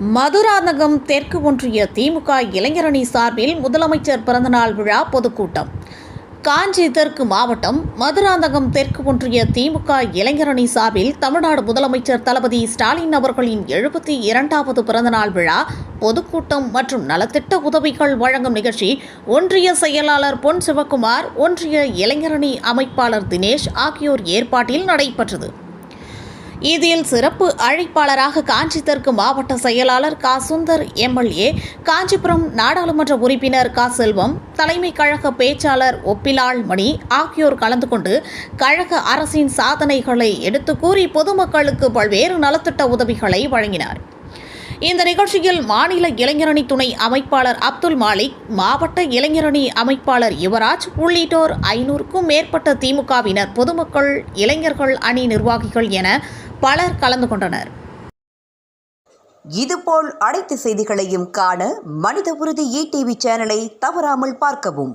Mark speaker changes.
Speaker 1: மதுராந்தகம் தெற்கு ஒன்றிய திமுக இளைஞரணி சார்பில் முதலமைச்சர் பிறந்தநாள் விழா பொதுக்கூட்டம். காஞ்சி தெற்கு மாவட்டம் மதுராந்தகம் தெற்கு ஒன்றிய திமுக இளைஞரணி சார்பில் தமிழ்நாடு முதலமைச்சர் தளபதி ஸ்டாலின் அவர்களின் 72வது பிறந்தநாள் விழா பொதுக்கூட்டம் மற்றும் நலத்திட்ட உதவிகள் வழங்கும் நிகழ்ச்சி ஒன்றிய செயலாளர் பொன் சிவக்குமார், ஒன்றிய இளைஞரணி அமைப்பாளர் தினேஷ் ஆகியோர் ஏற்பாட்டில் நடைபெற்றது. இதில் சிறப்பு அழைப்பாளராக காஞ்சி தெற்கு மாவட்ட செயலாளர் கா. சுந்தர் எம்எல்ஏ, காஞ்சிபுரம் நாடாளுமன்ற உறுப்பினர் கா. செல்வம், தலைமை கழக பேச்சாளர் ஒப்பிலாள் மணி ஆகியோர் கலந்து கொண்டு கழக அரசின் சாதனைகளை எடுத்து கூறி பொதுமக்களுக்கு பல்வேறு நலத்திட்ட உதவிகளை வழங்கினார். இந்த நிகழ்ச்சியில் மாநில இளைஞரணி துணை அமைப்பாளர் அப்துல் மாலிக், மாவட்ட இளைஞரணி அமைப்பாளர் யுவராஜ் உள்ளிட்டோர் 500க்கும் மேற்பட்ட திமுகவினர், பொதுமக்கள், இளைஞர்கள் அணி நிர்வாகிகள் என பலர் கலந்து கொண்டனர்.
Speaker 2: இதுபோல் அனைத்து செய்திகளையும் காண மனித உறுதி ETV சேனலை தவறாமல் பார்க்கவும்.